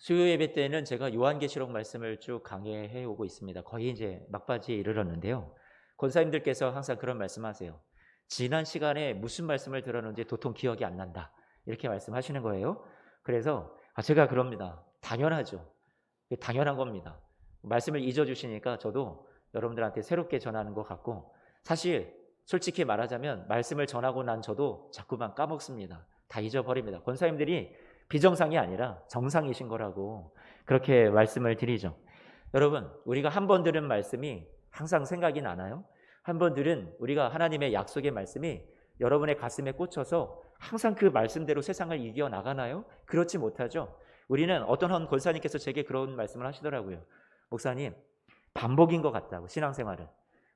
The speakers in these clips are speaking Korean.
수요 예배 때는 제가 요한계시록 말씀을 쭉 강해해 오고 있습니다. 거의 이제 막바지에 이르렀는데요. 권사님들께서 항상 그런 말씀하세요. 지난 시간에 무슨 말씀을 들었는지 도통 기억이 안 난다. 이렇게 말씀하시는 거예요. 그래서 제가 그럽니다. 당연하죠. 당연한 겁니다. 말씀을 잊어주시니까 저도 여러분들한테 새롭게 전하는 것 같고, 사실 솔직히 말하자면 말씀을 전하고 난 저도 자꾸만 까먹습니다. 다 잊어버립니다. 권사님들이 비정상이 아니라 정상이신 거라고 그렇게 말씀을 드리죠. 여러분, 우리가 한 번 들은 말씀이 항상 생각이 나나요? 한 번 들은 우리가 하나님의 약속의 말씀이 여러분의 가슴에 꽂혀서 항상 그 말씀대로 세상을 이겨나가나요? 그렇지 못하죠. 우리는 어떤 한 권사님께서 제게 그런 말씀을 하시더라고요. 목사님, 반복인 것 같다고, 신앙생활은.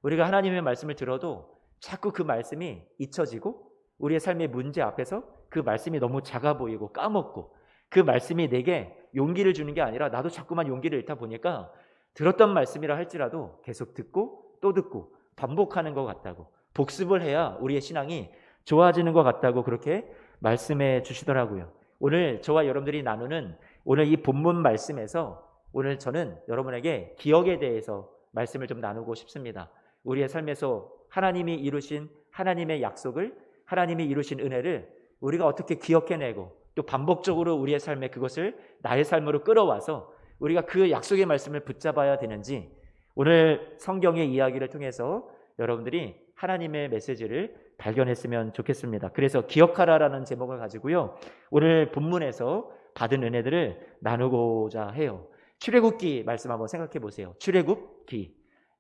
우리가 하나님의 말씀을 들어도 자꾸 그 말씀이 잊혀지고 우리의 삶의 문제 앞에서 그 말씀이 너무 작아 보이고 까먹고, 그 말씀이 내게 용기를 주는 게 아니라 나도 자꾸만 용기를 잃다 보니까 들었던 말씀이라 할지라도 계속 듣고 또 듣고 반복하는 것 같다고, 복습을 해야 우리의 신앙이 좋아지는 것 같다고 그렇게 말씀해 주시더라고요. 오늘 저와 여러분들이 나누는 오늘 이 본문 말씀에서 오늘 저는 여러분에게 기억에 대해서 말씀을 좀 나누고 싶습니다. 우리의 삶에서 하나님이 이루신 하나님의 약속을, 하나님이 이루신 은혜를 우리가 어떻게 기억해내고 또 반복적으로 우리의 삶에 그것을 나의 삶으로 끌어와서 우리가 그 약속의 말씀을 붙잡아야 되는지, 오늘 성경의 이야기를 통해서 여러분들이 하나님의 메시지를 발견했으면 좋겠습니다. 그래서 기억하라라는 제목을 가지고요, 오늘 본문에서 받은 은혜들을 나누고자 해요. 출애굽기 말씀 한번 생각해 보세요. 출애굽기,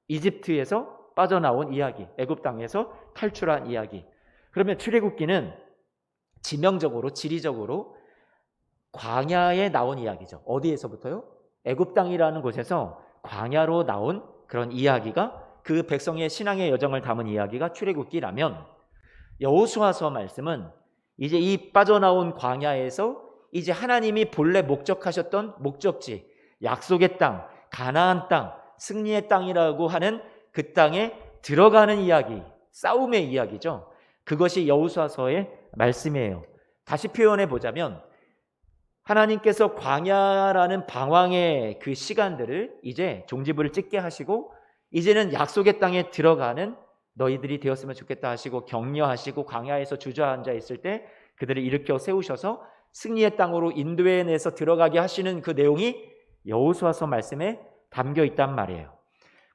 이집트에서 빠져나온 이야기, 애굽 땅에서 탈출한 이야기. 그러면 출애굽기는 지명적으로, 지리적으로 광야에 나온 이야기죠. 어디에서부터요? 애굽 땅이라는 곳에서 광야로 나온 그런 이야기가, 그 백성의 신앙의 여정을 담은 이야기가 출애굽기라면, 여호수아서 말씀은 이제 이 빠져나온 광야에서 이제 하나님이 본래 목적하셨던 목적지, 약속의 땅, 가나안 땅, 승리의 땅이라고 하는 그 땅에 들어가는 이야기, 싸움의 이야기죠. 그것이 여호수아서의 말씀이에요. 다시 표현해 보자면 하나님께서 광야라는 방황의 그 시간들을 이제 종지부를 찍게 하시고, 이제는 약속의 땅에 들어가는 너희들이 되었으면 좋겠다 하시고 격려하시고, 광야에서 주저앉아 있을 때 그들을 일으켜 세우셔서 승리의 땅으로 인도해내서 들어가게 하시는 그 내용이 여호수아서 말씀에 담겨 있단 말이에요.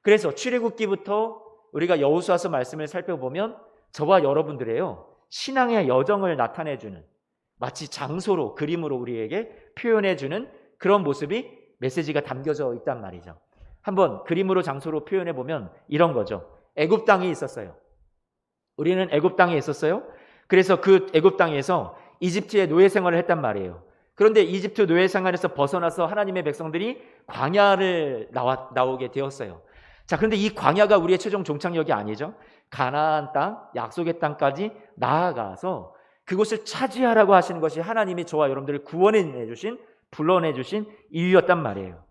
그래서 출애굽기부터 우리가 여호수아서 말씀을 살펴보면 저와 여러분들의요, 신앙의 여정을 나타내주는, 마치 장소로, 그림으로 우리에게 표현해주는 그런 모습이, 메시지가 담겨져 있단 말이죠. 한번 그림으로, 장소로 표현해보면 이런 거죠. 애굽 땅이 있었어요. 우리는 애굽 땅에 있었어요. 그래서 그 애굽 땅에서 이집트의 노예 생활을 했단 말이에요. 그런데 이집트 노예 생활에서 벗어나서 하나님의 백성들이 광야를 나오게 되었어요. 자, 그런데 이 광야가 우리의 최종 종착역이 아니죠. 가나안 땅, 약속의 땅까지 나아가서 그곳을 차지하라고 하시는 것이 하나님이 저와 여러분들을 구원해 주신, 불러내 주신 이유였단 말이에요.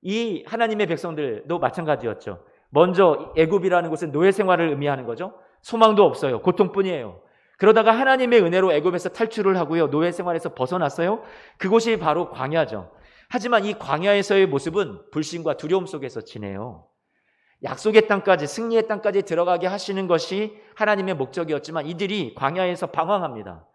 이 하나님의 백성들도 마찬가지였죠. 먼저 애굽이라는 곳은 노예 생활을 의미하는 거죠. 소망도 없어요. 고통뿐이에요. 그러다가 하나님의 은혜로 애굽에서 탈출을 하고요, 노예 생활에서 벗어났어요. 그곳이 바로 광야죠. 하지만 이 광야에서의 모습은 불신과 두려움 속에서 지내요. 약속의 땅까지, 승리의 땅까지 들어가게 하시는 것이 하나님의 목적이었지만 이들이 광야에서 방황합니다.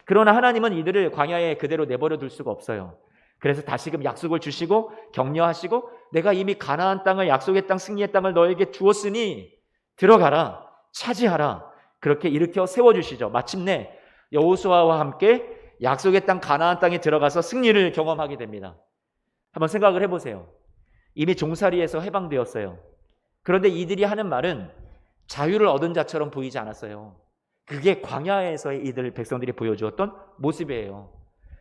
그러나 하나님은 이들을 광야에 그대로 내버려 둘 수가 없어요. 그래서 다시금 약속을 주시고 격려하시고, 내가 이미 가나안 땅을, 약속의 땅, 승리의 땅을 너에게 주었으니 들어가라, 차지하라, 그렇게 일으켜 세워주시죠. 마침내 여호수아와 함께 약속의 땅 가나안 땅에 들어가서 승리를 경험하게 됩니다. 한번 생각을 해보세요. 이미 종살이에서 해방되었어요. 그런데 이들이 하는 말은 자유를 얻은 자처럼 보이지 않았어요. 그게 광야에서의 이들 백성들이 보여주었던 모습이에요.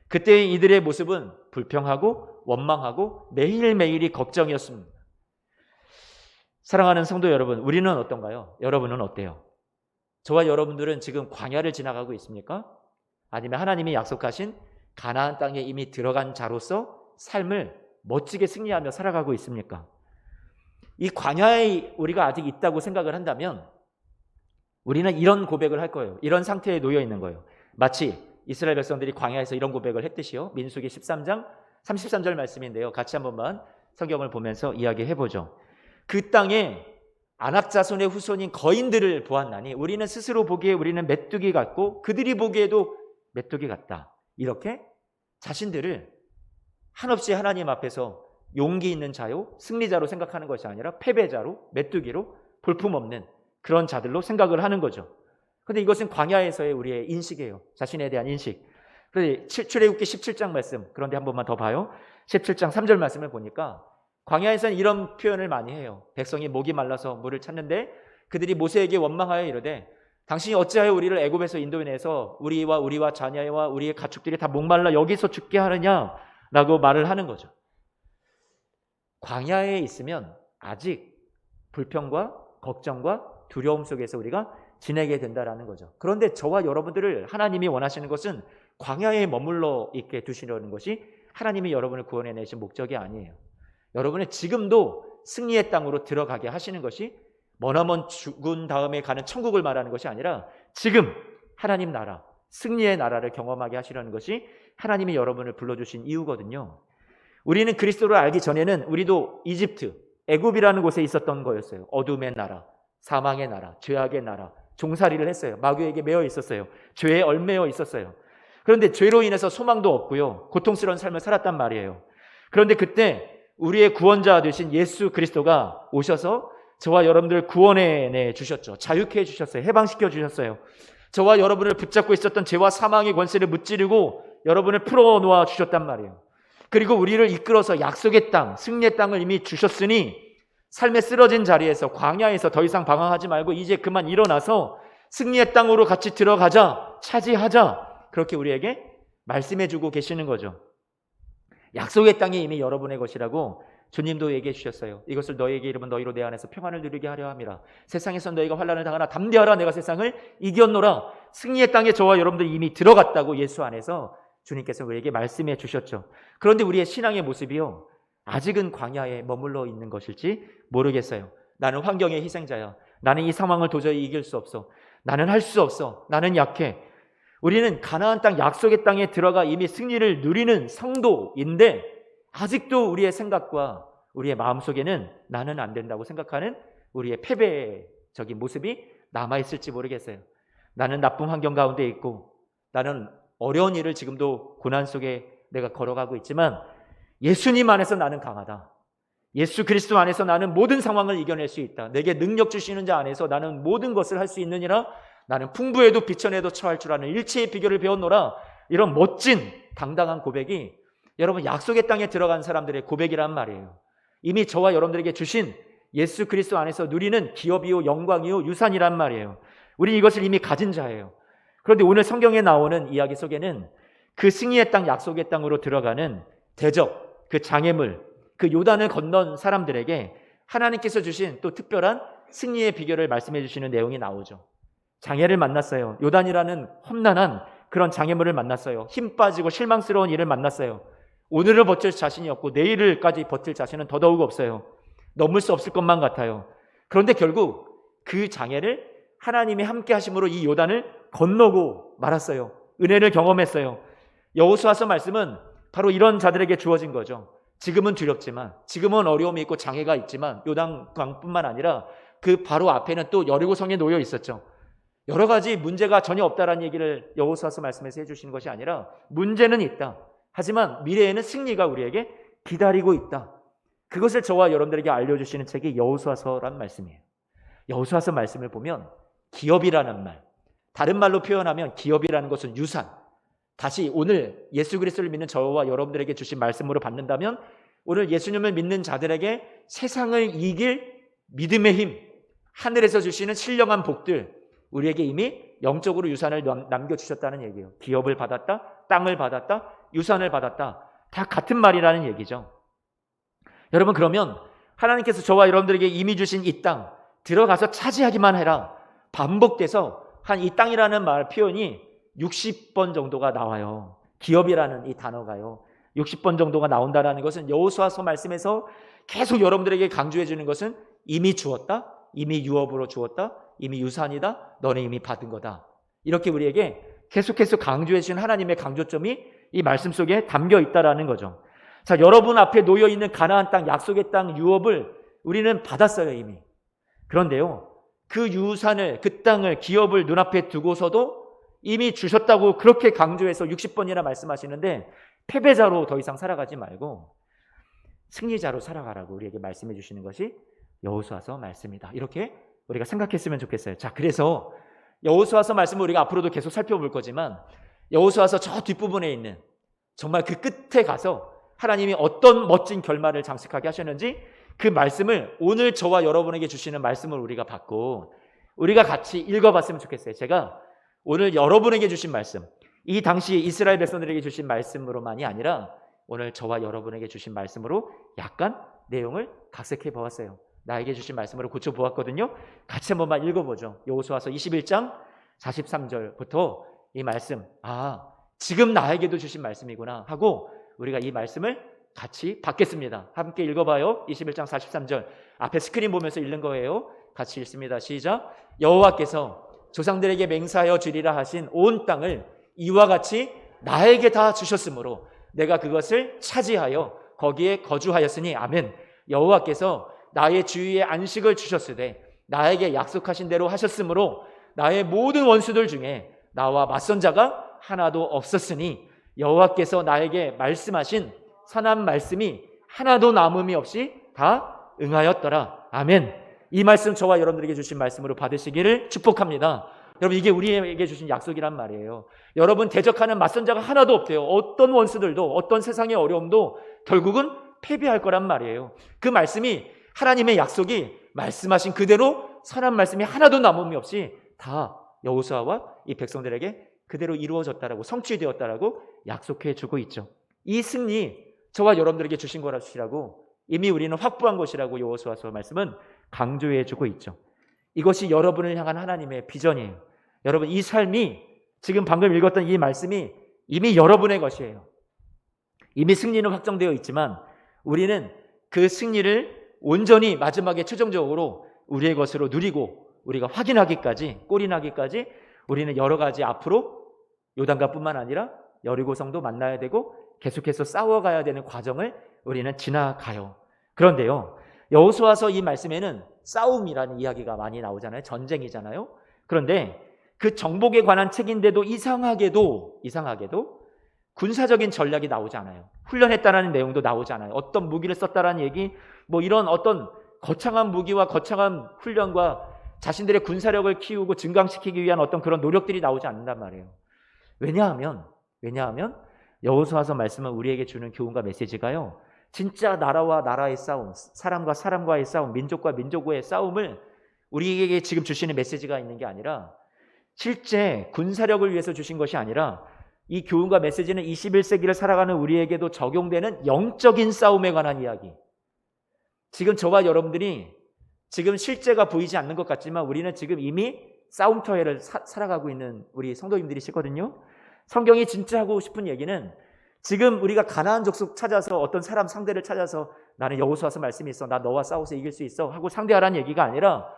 그때의 이들의 모습은 불평하고 원망하고 매일매일이 걱정이었습니다. 사랑하는 성도 여러분, 우리는 어떤가요? 여러분은 어때요? 저와 여러분들은 지금 광야를 지나가고 있습니까? 아니면 하나님이 약속하신 가나안 땅에 이미 들어간 자로서 삶을 멋지게 승리하며 살아가고 있습니까? 이 광야에 우리가 아직 있다고 생각을 한다면 우리는 이런 고백을 할 거예요. 이런 상태에 놓여 있는 거예요. 마치 이스라엘 백성들이 광야에서 이런 고백을 했듯이요. 민수기 13장 33절 말씀인데요. 같이 한 번만 성경을 보면서 이야기해 보죠. 그 땅에 아낙 자손의 후손인 거인들을 보았나니 우리는 스스로 보기에 우리는 메뚜기 같고 그들이 보기에도 메뚜기 같다. 이렇게 자신들을 한없이 하나님 앞에서 용기 있는 자요, 승리자로 생각하는 것이 아니라 패배자로, 메뚜기로, 볼품없는 그런 자들로 생각을 하는 거죠. 그런데 이것은 광야에서의 우리의 인식이에요. 자신에 대한 인식. 그런데 출애굽기 17장 말씀, 그런데 한 번만 더 봐요. 17장 3절 말씀을 보니까 광야에서는 이런 표현을 많이 해요. 백성이 목이 말라서 물을 찾는데 그들이 모세에게 원망하여 이르되 당신이 어찌하여 우리를 애굽에서 인도해내서 우리와 자녀와 우리의 가축들이 다 목말라 여기서 죽게 하느냐라고 말을 하는 거죠. 광야에 있으면 아직 불평과 걱정과 두려움 속에서 우리가 지내게 된다라는 거죠. 그런데 저와 여러분들을 하나님이 원하시는 것은 광야에 머물러 있게 두시려는 것이 하나님이 여러분을 구원해내신 목적이 아니에요. 여러분의 지금도 승리의 땅으로 들어가게 하시는 것이 머나먼 죽은 다음에 가는 천국을 말하는 것이 아니라 지금 하나님 나라, 승리의 나라를 경험하게 하시려는 것이 하나님이 여러분을 불러주신 이유거든요. 우리는 그리스도를 알기 전에는 우리도 이집트, 애굽이라는 곳에 있었던 거였어요. 어둠의 나라, 사망의 나라, 죄악의 나라, 종살이를 했어요. 마귀에게 매여 있었어요. 죄에 얽매여 있었어요. 그런데 죄로 인해서 소망도 없고요. 고통스러운 삶을 살았단 말이에요. 그런데 그때 우리의 구원자 되신 예수 그리스도가 오셔서 저와 여러분들을 구원해 주셨죠. 자유케 해주셨어요. 해방시켜 주셨어요. 저와 여러분을 붙잡고 있었던 죄와 사망의 권세를 무찌르고 여러분을 풀어놓아 주셨단 말이에요. 그리고 우리를 이끌어서 약속의 땅, 승리의 땅을 이미 주셨으니 삶에 쓰러진 자리에서 광야에서 더 이상 방황하지 말고 이제 그만 일어나서 승리의 땅으로 같이 들어가자, 차지하자, 그렇게 우리에게 말씀해 주고 계시는 거죠. 약속의 땅이 이미 여러분의 것이라고 주님도 얘기해 주셨어요. 이것을 너희에게 이르면 너희로 내 안에서 평안을 누리게 하려 함이라. 세상에서 너희가 환난을 당하나 담대하라. 내가 세상을 이겼노라. 승리의 땅에 저와 여러분들 이미 들어갔다고 예수 안에서 주님께서 우리에게 말씀해 주셨죠. 그런데 우리의 신앙의 모습이요, 아직은 광야에 머물러 있는 것일지 모르겠어요. 나는 환경의 희생자야. 나는 이 상황을 도저히 이길 수 없어. 나는 할 수 없어. 나는 약해. 우리는 가나안 땅, 약속의 땅에 들어가 이미 승리를 누리는 성도인데 아직도 우리의 생각과 우리의 마음속에는 나는 안 된다고 생각하는 우리의 패배적인 모습이 남아있을지 모르겠어요. 나는 나쁜 환경 가운데 있고 나는 어려운 일을 지금도 고난 속에 내가 걸어가고 있지만 예수님 안에서 나는 강하다. 예수 그리스도 안에서 나는 모든 상황을 이겨낼 수 있다. 내게 능력 주시는 자 안에서 나는 모든 것을 할 수 있느니라. 나는 풍부에도 비천에도 처할 줄 아는 일체의 비결을 배웠노라. 이런 멋진 당당한 고백이 여러분 약속의 땅에 들어간 사람들의 고백이란 말이에요. 이미 저와 여러분들에게 주신 예수 그리스도 안에서 누리는 기업이요 영광이요 유산이란 말이에요. 우리 이것을 이미 가진 자예요. 그런데 오늘 성경에 나오는 이야기 속에는 그 승리의 땅, 약속의 땅으로 들어가는 대적, 그 장애물, 그 요단을 건넌 사람들에게 하나님께서 주신 또 특별한 승리의 비결을 말씀해 주시는 내용이 나오죠. 장애를 만났어요. 요단이라는 험난한 그런 장애물을 만났어요. 힘 빠지고 실망스러운 일을 만났어요. 오늘을 버틸 자신이 없고 내일을까지 버틸 자신은 더더욱 없어요. 넘을 수 없을 것만 같아요. 그런데 결국 그 장애를 하나님이 함께 하심으로 이 요단을 건너고 말았어요. 은혜를 경험했어요. 여호수아서 말씀은 바로 이런 자들에게 주어진 거죠. 지금은 두렵지만, 지금은 어려움이 있고 장애가 있지만 요단강뿐만 아니라 그 바로 앞에는 또 여리고성에 놓여 있었죠. 여러 가지 문제가 전혀 없다라는 얘기를 여호수아서 말씀에서 해주시는 것이 아니라 문제는 있다. 하지만 미래에는 승리가 우리에게 기다리고 있다. 그것을 저와 여러분들에게 알려주시는 책이 여호수아서라는 말씀이에요. 여호수아서 말씀을 보면 기업이라는 말, 다른 말로 표현하면 기업이라는 것은 유산. 다시 오늘 예수 그리스도를 믿는 저와 여러분들에게 주신 말씀으로 받는다면 오늘 예수님을 믿는 자들에게 세상을 이길 믿음의 힘, 하늘에서 주시는 신령한 복들 우리에게 이미 영적으로 유산을 남겨주셨다는 얘기예요. 기업을 받았다, 땅을 받았다, 유산을 받았다. 다 같은 말이라는 얘기죠. 여러분, 그러면 하나님께서 저와 여러분들에게 이미 주신 이 땅 들어가서 차지하기만 해라. 반복돼서 한 이 땅이라는 말 표현이 60번 정도가 나와요. 기업이라는 이 단어가요. 60번 정도가 나온다는 것은 여호수아서 말씀에서 계속 여러분들에게 강조해 주는 것은 이미 주었다, 이미 유업으로 주었다, 이미 유산이다, 너네 이미 받은 거다. 이렇게 우리에게 계속해서 강조해 주신 하나님의 강조점이 이 말씀 속에 담겨 있다라는 거죠. 자, 여러분 앞에 놓여 있는 가나안 땅, 약속의 땅 유업을 우리는 받았어요, 이미. 그런데요, 그 유산을, 그 땅을, 기업을 눈앞에 두고서도 이미 주셨다고 그렇게 강조해서 60번이나 말씀하시는데, 패배자로 더 이상 살아가지 말고 승리자로 살아가라고 우리에게 말씀해 주시는 것이 여호수아서 말씀이다. 이렇게 우리가 생각했으면 좋겠어요. 자, 그래서 여호수아서 말씀을 우리가 앞으로도 계속 살펴볼 거지만, 여호수아서 저 뒷부분에 있는 정말 그 끝에 가서 하나님이 어떤 멋진 결말을 장식하게 하셨는지 그 말씀을 오늘 저와 여러분에게 주시는 말씀을 우리가 받고 우리가 같이 읽어봤으면 좋겠어요. 제가 오늘 여러분에게 주신 말씀, 이 당시 이스라엘 백성들에게 주신 말씀으로만이 아니라 오늘 저와 여러분에게 주신 말씀으로 약간 내용을 각색해 보았어요. 나에게 주신 말씀으로 고쳐보았거든요. 같이 한 번만 읽어보죠. 여호수아서 21장 43절부터 이 말씀, 지금 나에게도 주신 말씀이구나 하고 우리가 이 말씀을 같이 받겠습니다. 함께 읽어봐요. 21장 43절 앞에 스크린 보면서 읽는 거예요. 같이 읽습니다. 시작. 여호와께서 조상들에게 맹세하여 주리라 하신 온 땅을 이와 같이 나에게 다 주셨으므로 내가 그것을 차지하여 거기에 거주하였으니 아멘. 여호와께서 나의 주위에 안식을 주셨으되 나에게 약속하신 대로 하셨으므로 나의 모든 원수들 중에 나와 맞선 자가 하나도 없었으니 여호와께서 나에게 말씀하신 선한 말씀이 하나도 남음이 없이 다 응하였더라. 아멘. 이 말씀 저와 여러분들에게 주신 말씀으로 받으시기를 축복합니다. 여러분, 이게 우리에게 주신 약속이란 말이에요. 여러분, 대적하는 맞선 자가 하나도 없대요. 어떤 원수들도, 어떤 세상의 어려움도 결국은 패배할 거란 말이에요. 그 말씀이, 하나님의 약속이 말씀하신 그대로 선한 말씀이 하나도 남음이 없이 다 여호수아와 이 백성들에게 그대로 이루어졌다라고, 성취되었다라고 약속해 주고 있죠. 이 승리 저와 여러분들에게 주신 것이라고, 이미 우리는 확보한 것이라고 여호수아서 말씀은 강조해 주고 있죠. 이것이 여러분을 향한 하나님의 비전이에요. 여러분, 이 삶이, 지금 방금 읽었던 이 말씀이 이미 여러분의 것이에요. 이미 승리는 확정되어 있지만 우리는 그 승리를 온전히 마지막에 최종적으로 우리의 것으로 누리고 우리가 확인하기까지, 꼴이 나기까지 우리는 여러 가지 앞으로 요단강뿐만 아니라 여리고성도 만나야 되고 계속해서 싸워가야 되는 과정을 우리는 지나가요. 그런데요, 여호수아서 이 말씀에는 싸움이라는 이야기가 많이 나오잖아요. 전쟁이잖아요. 그런데 그 정복에 관한 책인데도 이상하게도 군사적인 전략이 나오지 않아요. 훈련했다라는 내용도 나오지 않아요. 어떤 무기를 썼다라는 얘기, 뭐 이런 어떤 거창한 무기와 거창한 훈련과 자신들의 군사력을 키우고 증강시키기 위한 어떤 그런 노력들이 나오지 않는단 말이에요. 왜냐하면 여호수아서 말씀은 우리에게 주는 교훈과 메시지가요, 진짜 나라와 나라의 싸움, 사람과 사람과의 싸움, 민족과 민족과의 싸움을 우리에게 지금 주시는 메시지가 있는 게 아니라, 실제 군사력을 위해서 주신 것이 아니라, 이 교훈과 메시지는 21세기를 살아가는 우리에게도 적용되는 영적인 싸움에 관한 이야기. 지금 저와 여러분들이 지금 실제가 보이지 않는 것 같지만 우리는 지금 이미 싸움터에를 살아가고 있는 우리 성도님들이시거든요. 성경이 진짜 하고 싶은 얘기는, 지금 우리가 가나안 족속 찾아서 어떤 사람 상대를 찾아서 나는 여호수아서 말씀이 있어, 나 너와 싸워서 이길 수 있어 하고 상대하라는 얘기가 아니라,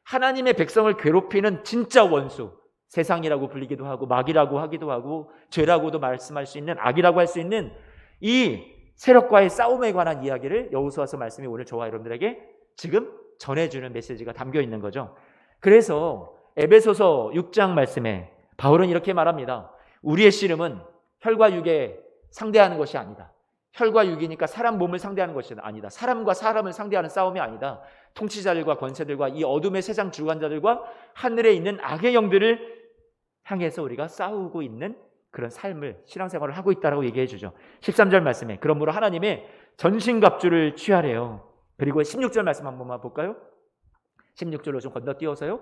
하나님의 백성을 괴롭히는 진짜 원수, 세상이라고 불리기도 하고 마귀라고 하기도 하고 죄라고도 말씀할 수 있는, 악이라고 할 수 있는 이 세력과의 싸움에 관한 이야기를 여호수아서 말씀이 오늘 저와 여러분들에게 지금 전해주는 메시지가 담겨 있는 거죠. 그래서 에베소서 6장 말씀에 바울은 이렇게 말합니다. 우리의 씨름은 혈과 육에 상대하는 것이 아니다. 혈과 육이니까 사람 몸을 상대하는 것이 아니다. 사람과 사람을 상대하는 싸움이 아니다. 통치자들과 권세들과 이 어둠의 세상 주관자들과 하늘에 있는 악의 영들을 향해서 우리가 싸우고 있는 그런 삶을, 신앙생활을 하고 있다라고 얘기해 주죠. 13절 말씀에 그러므로 하나님의 전신갑주를 취하래요. 그리고 16절 말씀 한 번만 볼까요? 16절로 좀 건너뛰어서요.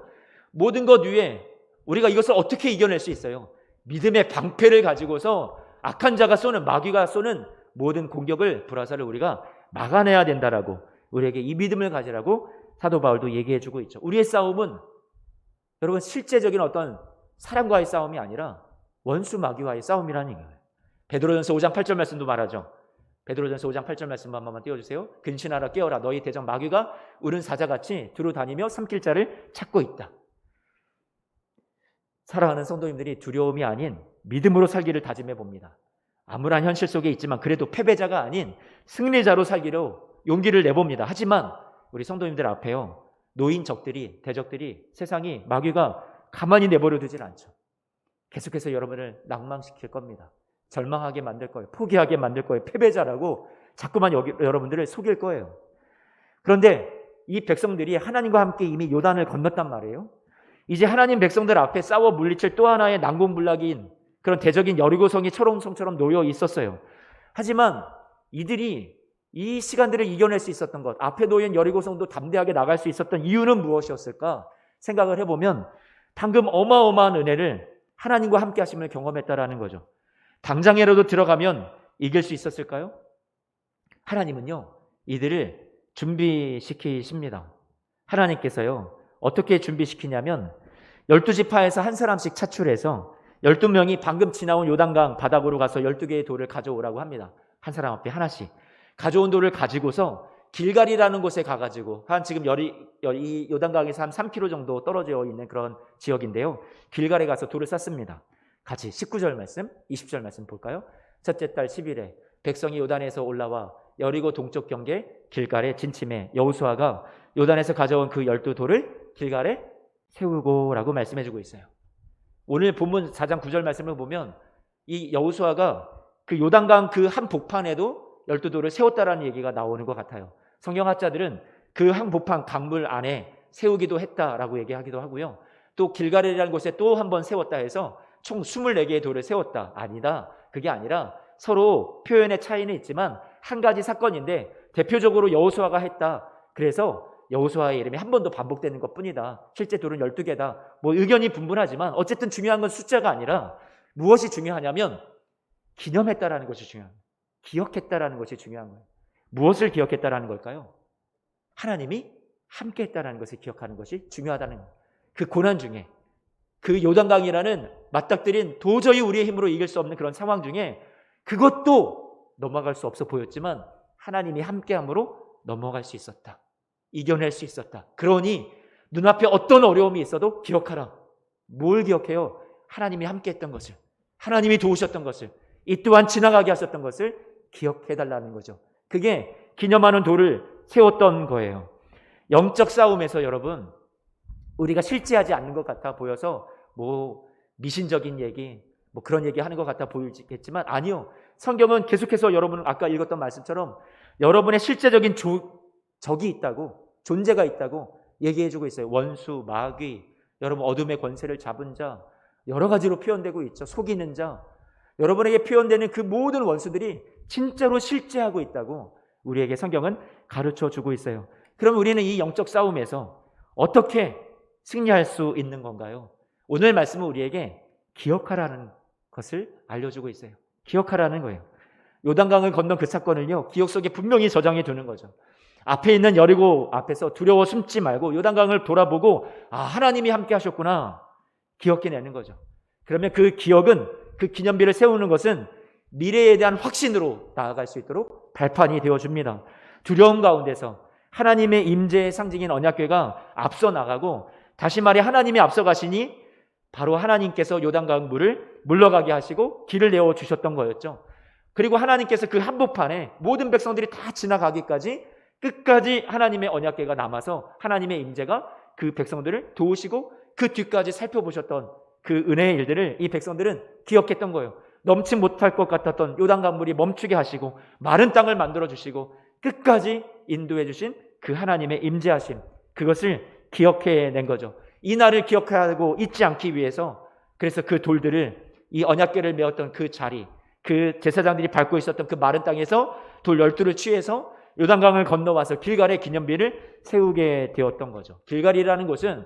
모든 것 위에 우리가 이것을 어떻게 이겨낼 수 있어요? 믿음의 방패를 가지고서 악한 자가 쏘는, 마귀가 쏘는 모든 공격을, 불화살을 우리가 막아내야 된다라고, 우리에게 이 믿음을 가지라고 사도 바울도 얘기해 주고 있죠. 우리의 싸움은 여러분 실제적인 어떤 사람과의 싸움이 아니라 원수 마귀와의 싸움이라는 얘기예요. 베드로전서 5장 8절 말씀도 말하죠. 베드로전서 5장 8절 말씀 한 번만 띄워주세요. 근신하라 깨어라, 너희 대적 마귀가 우는 사자같이 두루 다니며 삼킬 자를 찾고 있다. 사랑하는 성도님들이 두려움이 아닌 믿음으로 살기를 다짐해 봅니다. 암울한 현실 속에 있지만 그래도 패배자가 아닌 승리자로 살기로 용기를 내봅니다. 하지만 우리 성도님들 앞에요, 노인 적들이, 대적들이, 세상이, 마귀가 가만히 내버려 두질 않죠. 계속해서 여러분을 낭망시킬 겁니다. 절망하게 만들 거예요. 포기하게 만들 거예요. 패배자라고 자꾸만 여러분들을 속일 거예요. 그런데 이 백성들이 하나님과 함께 이미 요단을 건넜단 말이에요. 이제 하나님 백성들 앞에 싸워 물리칠 또 하나의 난공불락인 그런 대적인 여리고성이 초롱성처럼 놓여 있었어요. 하지만 이들이 이 시간들을 이겨낼 수 있었던 것, 앞에 놓인 여리고성도 담대하게 나갈 수 있었던 이유는 무엇이었을까 생각을 해보면 방금 어마어마한 은혜를 하나님과 함께 하심을 경험했다라는 거죠. 당장이라도 들어가면 이길 수 있었을까요? 하나님은요, 이들을 준비시키십니다. 하나님께서요, 어떻게 준비시키냐면 12지파에서 한 사람씩 차출해서 12명이 방금 지나온 요단강 바닥으로 가서 12개의 돌을 가져오라고 합니다. 한 사람 앞에 하나씩. 가져온 돌을 가지고서 길갈이라는 곳에 가가지고 한 지금 이 요단강에서 한 3km 정도 떨어져 있는 그런 지역인데요. 길갈에 가서 돌을 쌌습니다. 같이 19절 말씀, 20절 말씀 볼까요? 첫째 달 10일에 백성이 요단에서 올라와 여리고 동쪽 경계 길갈에 진침해 여호수아가 요단에서 가져온 그 12돌을 길갈에 세우고라고 말씀해주고 있어요. 오늘 본문 4장 9절 말씀을 보면 이 여호수아가 그 요단강 그 한 복판에도 12돌을 세웠다라는 얘기가 나오는 것 같아요. 성경학자들은 그 한 복판 강물 안에 세우기도 했다라고 얘기하기도 하고요. 또 길갈이라는 곳에 또 한 번 세웠다 해서 총 24개의 돌을 세웠다. 아니다. 그게 아니라 서로 표현의 차이는 있지만 한 가지 사건인데 대표적으로 여호수아가 했다. 그래서 여호수아의 이름이 한 번 더 반복되는 것뿐이다. 실제 돌은 12개다. 뭐 의견이 분분하지만 어쨌든 중요한 건 숫자가 아니라 무엇이 중요하냐면 기념했다라는 것이 중요합니다. 기억했다라는 것이 중요한 거예요. 무엇을 기억했다라는 걸까요? 하나님이 함께 했다라는 것을 기억하는 것이 중요하다는 거예요. 그 고난 중에, 그 요단강이라는 맞닥뜨린 도저히 우리의 힘으로 이길 수 없는 그런 상황 중에 그것도 넘어갈 수 없어 보였지만 하나님이 함께함으로 넘어갈 수 있었다. 이겨낼 수 있었다. 그러니 눈앞에 어떤 어려움이 있어도 기억하라. 뭘 기억해요? 하나님이 함께했던 것을, 하나님이 도우셨던 것을, 이 또한 지나가게 하셨던 것을 기억해달라는 거죠. 그게 기념하는 돌을 세웠던 거예요. 영적 싸움에서 여러분, 우리가 실제하지 않는 것 같아 보여서 뭐 미신적인 얘기, 뭐 그런 얘기 하는 것 같아 보이겠지만 아니요. 성경은 계속해서 여러분 아까 읽었던 말씀처럼 여러분의 실제적인 적이 있다고, 존재가 있다고 얘기해주고 있어요. 원수, 마귀, 여러분 어둠의 권세를 잡은 자, 여러 가지로 표현되고 있죠. 속이는 자, 여러분에게 표현되는 그 모든 원수들이 진짜로 실제하고 있다고 우리에게 성경은 가르쳐주고 있어요. 그럼 우리는 이 영적 싸움에서 어떻게 승리할 수 있는 건가요? 오늘 말씀은 우리에게 기억하라는 것을 알려주고 있어요. 기억하라는 거예요. 요단강을 건넌 그 사건을요, 기억 속에 분명히 저장해 두는 거죠. 앞에 있는 여리고 앞에서 두려워 숨지 말고 요단강을 돌아보고 하나님이 함께 하셨구나 기억해내는 거죠. 그러면 그 기억은, 그 기념비를 세우는 것은 미래에 대한 확신으로 나아갈 수 있도록 발판이 되어줍니다. 두려움 가운데서 하나님의 임재의 상징인 언약궤가 앞서 나가고, 다시 말해 하나님이 앞서 가시니 바로 하나님께서 요단강 물을 물러가게 하시고 길을 내어주셨던 거였죠. 그리고 하나님께서 그 한복판에 모든 백성들이 다 지나가기까지 끝까지 하나님의 언약궤가 남아서 하나님의 임재가 그 백성들을 도우시고 그 뒤까지 살펴보셨던 그 은혜의 일들을 이 백성들은 기억했던 거예요. 넘지 못할 것 같았던 요단강 물이 멈추게 하시고 마른 땅을 만들어주시고 끝까지 인도해 주신 그 하나님의 임재하심, 그것을 기억해낸 거죠. 이 날을 기억하고 잊지 않기 위해서 그래서 그 돌들을, 이 언약궤를 메었던 그 자리, 그 제사장들이 밟고 있었던 그 마른 땅에서 돌 12를 취해서 요단강을 건너와서 길갈의 기념비를 세우게 되었던 거죠. 길갈이라는 곳은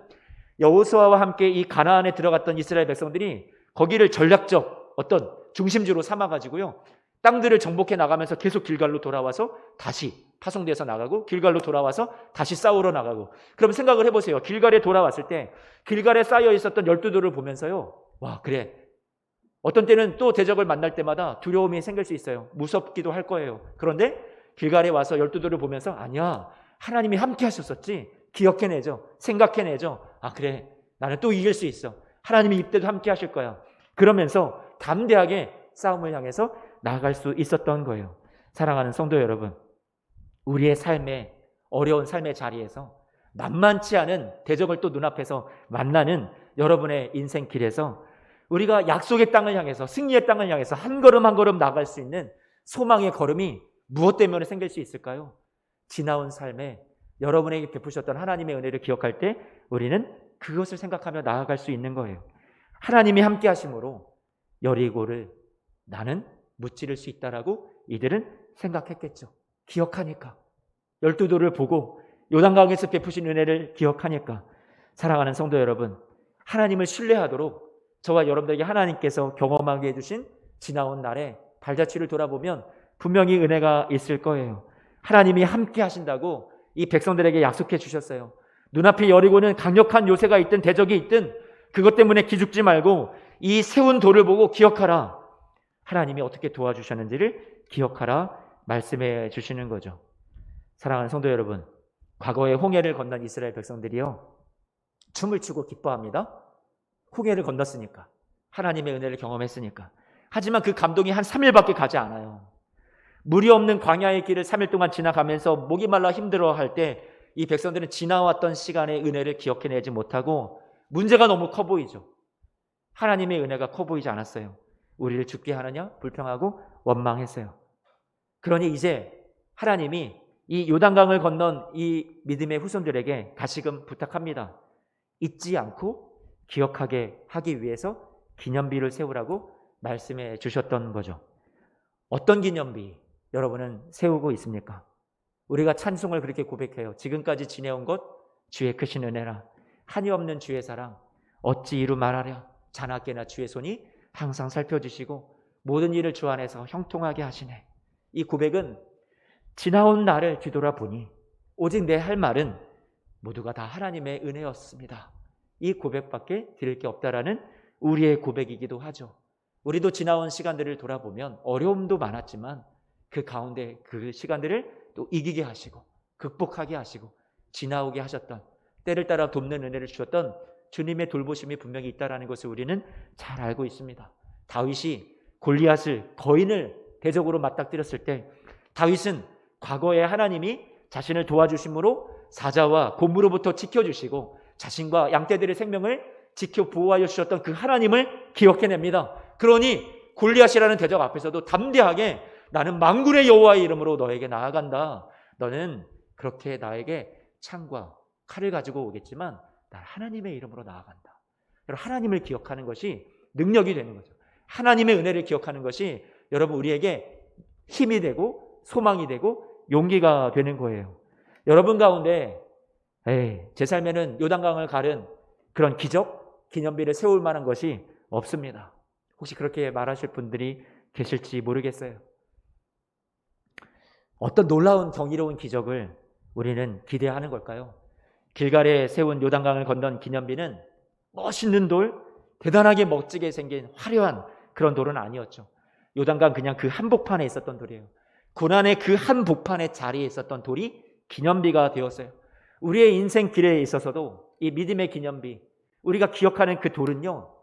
여호수아와 함께 이 가나안에 들어갔던 이스라엘 백성들이 거기를 전략적 어떤 중심지로 삼아가지고요, 땅들을 정복해 나가면서 계속 길갈로 돌아와서 다시 파송돼서 나가고 길갈로 돌아와서 다시 싸우러 나가고. 그럼 생각을 해보세요. 길갈에 돌아왔을 때 길갈에 쌓여 있었던 12돌을 보면서요, 와 그래, 어떤 때는 또 대적을 만날 때마다 두려움이 생길 수 있어요. 무섭기도 할 거예요. 그런데 길갈에 와서 12돌을 보면서 아니야, 하나님이 함께 하셨었지, 기억해내죠. 생각해내죠. 그래, 나는 또 이길 수 있어. 하나님이 이때도 함께 하실 거야. 그러면서 담대하게 싸움을 향해서 나아갈 수 있었던 거예요. 사랑하는 성도 여러분, 우리의 삶의 어려운 삶의 자리에서 만만치 않은 대적을 또 눈앞에서 만나는 여러분의 인생 길에서 우리가 약속의 땅을 향해서, 승리의 땅을 향해서 한 걸음 한 걸음 나아갈 수 있는 소망의 걸음이 무엇 때문에 생길 수 있을까요? 지나온 삶에 여러분에게 베푸셨던 하나님의 은혜를 기억할 때 우리는 그것을 생각하며 나아갈 수 있는 거예요. 하나님이 함께 하심으로 여리고를 나는 무찌를 수 있다라고 이들은 생각했겠죠. 기억하니까. 12돌을 보고 요단강에서 베푸신 은혜를 기억하니까. 사랑하는 성도 여러분, 하나님을 신뢰하도록 저와 여러분들에게 하나님께서 경험하게 해주신 지나온 날의 발자취를 돌아보면 분명히 은혜가 있을 거예요. 하나님이 함께 하신다고 이 백성들에게 약속해 주셨어요. 눈앞에 여리고는 강력한 요새가 있든 대적이 있든 그것 때문에 기죽지 말고 이 세운 돌을 보고 기억하라. 하나님이 어떻게 도와주셨는지를 기억하라 말씀해 주시는 거죠. 사랑하는 성도 여러분, 과거에 홍해를 건넌 이스라엘 백성들이요, 춤을 추고 기뻐합니다. 홍해를 건넜으니까, 하나님의 은혜를 경험했으니까. 하지만 그 감동이 한 3일밖에 가지 않아요. 물이 없는 광야의 길을 3일 동안 지나가면서 목이 말라 힘들어할 때 이 백성들은 지나왔던 시간의 은혜를 기억해내지 못하고 문제가 너무 커 보이죠. 하나님의 은혜가 커 보이지 않았어요. 우리를 죽게 하느냐 불평하고 원망했어요. 그러니 이제 하나님이 이 요단강을 건넌 이 믿음의 후손들에게 다시금 부탁합니다. 잊지 않고 기억하게 하기 위해서 기념비를 세우라고 말씀해 주셨던 거죠. 어떤 기념비 여러분은 세우고 있습니까? 우리가 찬송을 그렇게 고백해요. 지금까지 지내온 것 주의 크신 은혜라, 한이 없는 주의 사랑 어찌 이루 말하랴. 자나깨나 주의 손이 항상 살펴주시고 모든 일을 주 안에서 형통하게 하시네. 이 고백은 지나온 날을 뒤돌아보니 오직 내 할 말은 모두가 다 하나님의 은혜였습니다. 이 고백밖에 드릴 게 없다라는 우리의 고백이기도 하죠. 우리도 지나온 시간들을 돌아보면 어려움도 많았지만 그 가운데 그 시간들을 또 이기게 하시고 극복하게 하시고 지나오게 하셨던, 때를 따라 돕는 은혜를 주셨던 주님의 돌보심이 분명히 있다는 것을 우리는 잘 알고 있습니다. 다윗이 골리앗을, 거인을 대적으로 맞닥뜨렸을 때 다윗은 과거에 하나님이 자신을 도와주심으로 사자와 곰으로부터 지켜주시고 자신과 양떼들의 생명을 지켜 보호하여 주셨던 그 하나님을 기억해냅니다. 그러니 골리앗이라는 대적 앞에서도 담대하게 나는 만군의 여호와의 이름으로 너에게 나아간다. 너는 그렇게 나에게 창과 칼을 가지고 오겠지만 난 하나님의 이름으로 나아간다. 여러분, 하나님을 기억하는 것이 능력이 되는 거죠. 하나님의 은혜를 기억하는 것이 여러분 우리에게 힘이 되고 소망이 되고 용기가 되는 거예요. 여러분 가운데 제 삶에는 요단강을 가른 그런 기적, 기념비를 세울 만한 것이 없습니다. 혹시 그렇게 말하실 분들이 계실지 모르겠어요. 어떤 놀라운 경이로운 기적을 우리는 기대하는 걸까요? 길갈에 세운 요단강을 건넌 기념비는 멋있는 돌, 대단하게 멋지게 생긴 화려한 그런 돌은 아니었죠. 요단강 그냥 그 한복판에 있었던 돌이에요. 고난의 그 한복판의 자리에 있었던 돌이 기념비가 되었어요. 우리의 인생 길에 있어서도 이 믿음의 기념비, 우리가 기억하는 그 돌은요,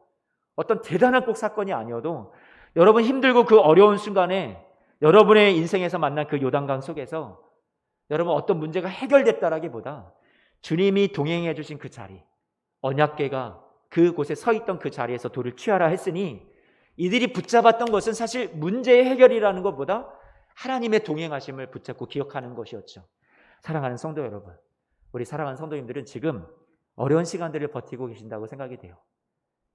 어떤 대단한 꼭 사건이 아니어도 여러분 힘들고 그 어려운 순간에 여러분의 인생에서 만난 그 요단강 속에서 여러분 어떤 문제가 해결됐다라기보다 주님이 동행해 주신 그 자리, 언약궤가 그곳에 서 있던 그 자리에서 돌을 취하라 했으니 이들이 붙잡았던 것은 사실 문제의 해결이라는 것보다 하나님의 동행하심을 붙잡고 기억하는 것이었죠. 사랑하는 성도 여러분, 우리 사랑하는 성도님들은 지금 어려운 시간들을 버티고 계신다고 생각이 돼요.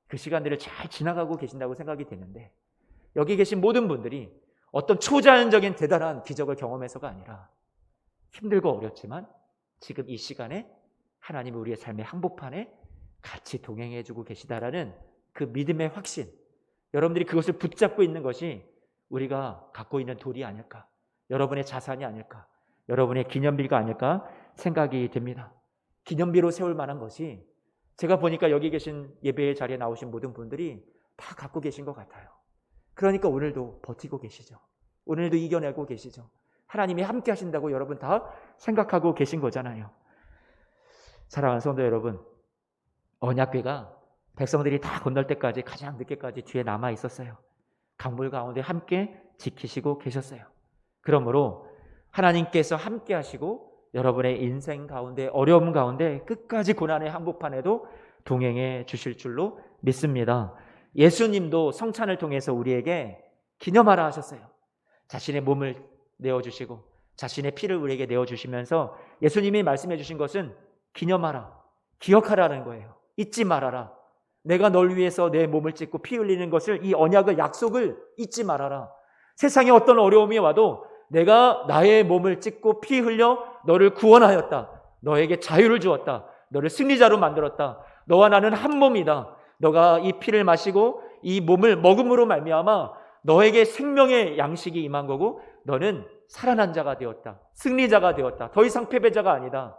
그 시간들을 잘 지나가고 계신다고 생각이 되는데 여기 계신 모든 분들이 어떤 초자연적인 대단한 기적을 경험해서가 아니라 힘들고 어렵지만 지금 이 시간에 하나님이 우리의 삶의 한복판에 같이 동행해 주고 계시다라는 그 믿음의 확신, 여러분들이 그것을 붙잡고 있는 것이 우리가 갖고 있는 돌이 아닐까, 여러분의 자산이 아닐까, 여러분의 기념비가 아닐까 생각이 됩니다. 기념비로 세울 만한 것이 제가 보니까 여기 계신 예배의 자리에 나오신 모든 분들이 다 갖고 계신 것 같아요. 그러니까 오늘도 버티고 계시죠. 오늘도 이겨내고 계시죠. 하나님이 함께 하신다고 여러분 다 생각하고 계신 거잖아요. 사랑하는 성도 여러분, 언약궤가 백성들이 다 건널 때까지 가장 늦게까지 뒤에 남아 있었어요. 강물 가운데 함께 지키시고 계셨어요. 그러므로 하나님께서 함께 하시고 여러분의 인생 가운데 어려움 가운데 끝까지 고난의 한복판에도 동행해 주실 줄로 믿습니다. 예수님도 성찬을 통해서 우리에게 기념하라 하셨어요. 자신의 몸을 내어주시고 자신의 피를 우리에게 내어주시면서 예수님이 말씀해 주신 것은 기념하라, 기억하라는 거예요. 잊지 말아라. 내가 널 위해서 내 몸을 찢고 피 흘리는 것을, 이 언약을, 약속을 잊지 말아라. 세상에 어떤 어려움이 와도 내가 나의 몸을 찢고 피 흘려 너를 구원하였다. 너에게 자유를 주었다. 너를 승리자로 만들었다. 너와 나는 한 몸이다. 너가 이 피를 마시고 이 몸을 먹음으로 말미암아 너에게 생명의 양식이 임한 거고 너는 살아난 자가 되었다. 승리자가 되었다. 더 이상 패배자가 아니다.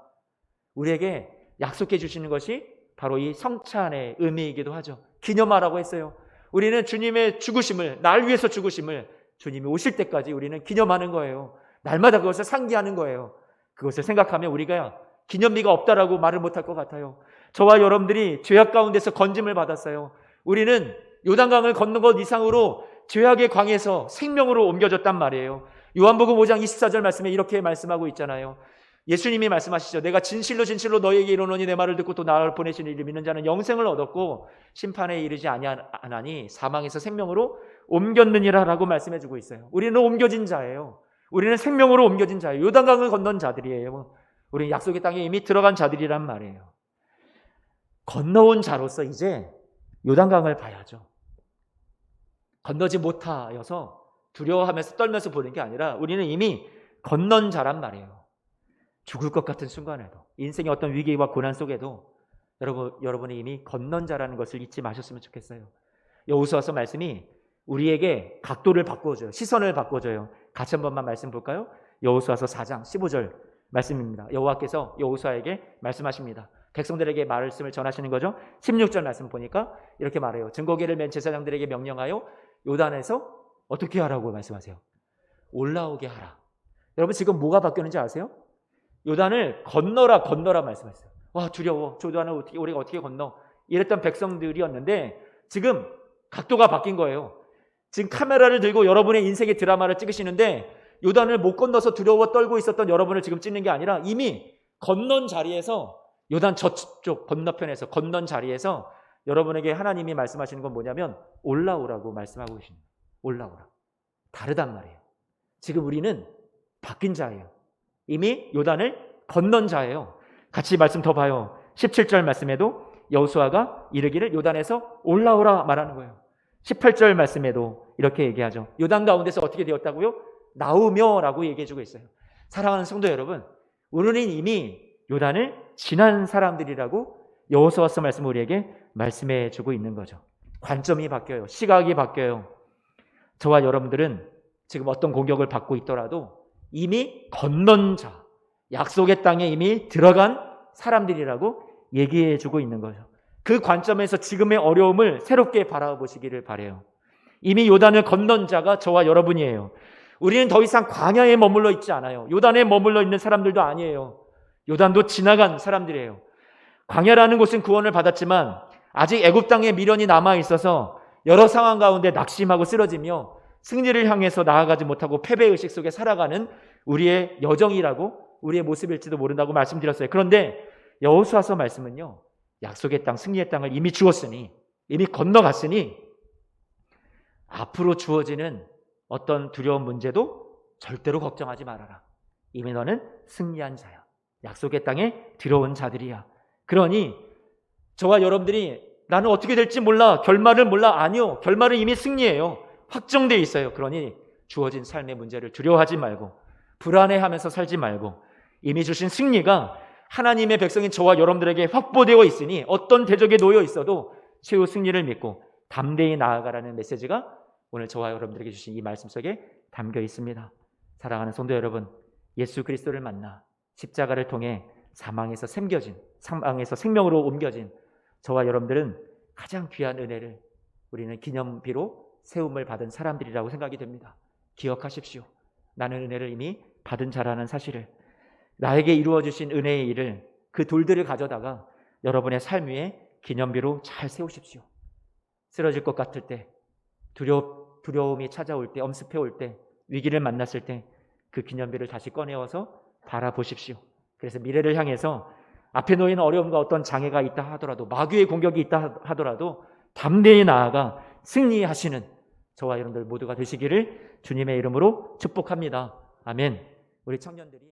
우리에게 약속해 주시는 것이 바로 이 성찬의 의미이기도 하죠. 기념하라고 했어요. 우리는 주님의 죽으심을, 날 위해서 죽으심을 주님이 오실 때까지 우리는 기념하는 거예요. 날마다 그것을 상기하는 거예요. 그것을 생각하면 우리가 기념비가 없다라고 말을 못할 것 같아요. 저와 여러분들이 죄악 가운데서 건짐을 받았어요. 우리는 요단강을 건넌 것 이상으로 죄악의 광에서 생명으로 옮겨졌단 말이에요. 요한복음 5장 24절 말씀에 이렇게 말씀하고 있잖아요. 예수님이 말씀하시죠. 내가 진실로 진실로 너희에게 이르노니 내 말을 듣고 또 나를 보내신 이를 믿는 자는 영생을 얻었고 심판에 이르지 아니하나니 사망에서 생명으로 옮겼느니라 라고 말씀해 주고 있어요. 우리는 옮겨진 자예요. 우리는 생명으로 옮겨진 자예요. 요단강을 건넌 자들이에요. 우리는 약속의 땅에 이미 들어간 자들이란 말이에요. 건너온 자로서 이제 요단강을 봐야죠. 건너지 못하여서 두려워하면서 떨면서 보는 게 아니라 우리는 이미 건넌 자란 말이에요. 죽을 것 같은 순간에도, 인생의 어떤 위기와 고난 속에도 여러분이 이미 건넌 자라는 것을 잊지 마셨으면 좋겠어요. 여호수아서 말씀이 우리에게 각도를 바꿔줘요. 시선을 바꿔줘요. 같이 한 번만 말씀 볼까요? 여호수아서 4장 15절 말씀입니다. 여호와께서 여호수아에게 말씀하십니다. 백성들에게 말씀을 전하시는 거죠. 16절 말씀 보니까 이렇게 말해요. 증거궤를 맨 제사장들에게 명령하여 요단에서 어떻게 하라고 말씀하세요? 올라오게 하라. 여러분 지금 뭐가 바뀌었는지 아세요? 요단을 건너라 말씀하셨어요. 와 두려워. 요단을 우리가 어떻게 건너? 이랬던 백성들이었는데 지금 각도가 바뀐 거예요. 지금 카메라를 들고 여러분의 인생의 드라마를 찍으시는데 요단을 못 건너서 두려워 떨고 있었던 여러분을 지금 찍는 게 아니라 이미 건넌 자리에서, 요단 저쪽 건너편에서 건넌 자리에서 여러분에게 하나님이 말씀하시는 건 뭐냐면 올라오라고 말씀하고 계십니다. 올라오라. 다르단 말이에요. 지금 우리는 바뀐 자예요. 이미 요단을 건넌 자예요. 같이 말씀 더 봐요. 17절 말씀에도 여호수아가 이르기를 요단에서 올라오라 말하는 거예요. 18절 말씀에도 이렇게 얘기하죠. 요단 가운데서 어떻게 되었다고요? 나오며라고 얘기해주고 있어요. 사랑하는 성도 여러분, 우리는 이미 요단을 지난 사람들이라고 여호수아서 말씀 우리에게 말씀해주고 있는 거죠. 관점이 바뀌어요. 시각이 바뀌어요. 저와 여러분들은 지금 어떤 공격을 받고 있더라도 이미 건넌 자, 약속의 땅에 이미 들어간 사람들이라고 얘기해주고 있는 거죠. 그 관점에서 지금의 어려움을 새롭게 바라보시기를 바라요. 이미 요단을 건넌 자가 저와 여러분이에요. 우리는 더 이상 광야에 머물러 있지 않아요. 요단에 머물러 있는 사람들도 아니에요. 요단도 지나간 사람들이에요. 광야라는 곳은 구원을 받았지만 아직 애굽 땅에 미련이 남아 있어서 여러 상황 가운데 낙심하고 쓰러지며 승리를 향해서 나아가지 못하고 패배의식 속에 살아가는 우리의 여정이라고, 우리의 모습일지도 모른다고 말씀드렸어요. 그런데 여호수아서 말씀은요, 약속의 땅, 승리의 땅을 이미 주었으니, 이미 건너갔으니 앞으로 주어지는 어떤 두려운 문제도 절대로 걱정하지 말아라. 이미 너는 승리한 자야. 약속의 땅에 들어온 자들이야. 그러니 저와 여러분들이 나는 어떻게 될지 몰라, 결말을 몰라. 아니요, 결말은 이미 승리예요. 확정되어 있어요. 그러니 주어진 삶의 문제를 두려워하지 말고 불안해하면서 살지 말고 이미 주신 승리가 하나님의 백성인 저와 여러분들에게 확보되어 있으니 어떤 대적에 놓여 있어도 최후 승리를 믿고 담대히 나아가라는 메시지가 오늘 저와 여러분들에게 주신 이 말씀 속에 담겨 있습니다. 사랑하는 성도 여러분, 예수 그리스도를 만나 십자가를 통해 사망에서 생명으로 옮겨진 저와 여러분들은 가장 귀한 은혜를 우리는 기념비로 세움을 받은 사람들이라고 생각이 됩니다. 기억하십시오. 나는 은혜를 이미 받은 자라는 사실을, 나에게 이루어 주신 은혜의 일을, 그 돌들을 가져다가 여러분의 삶 위에 기념비로 잘 세우십시오. 쓰러질 것 같을 때, 두려움이 찾아올 때, 엄습해 올 때, 위기를 만났을 때 그 기념비를 다시 꺼내어서 바라보십시오. 그래서 미래를 향해서 앞에 놓인 어려움과 어떤 장애가 있다 하더라도, 마귀의 공격이 있다 하더라도 담대히 나아가 승리하시는 저와 여러분들 모두가 되시기를 주님의 이름으로 축복합니다. 아멘. 우리 청년들이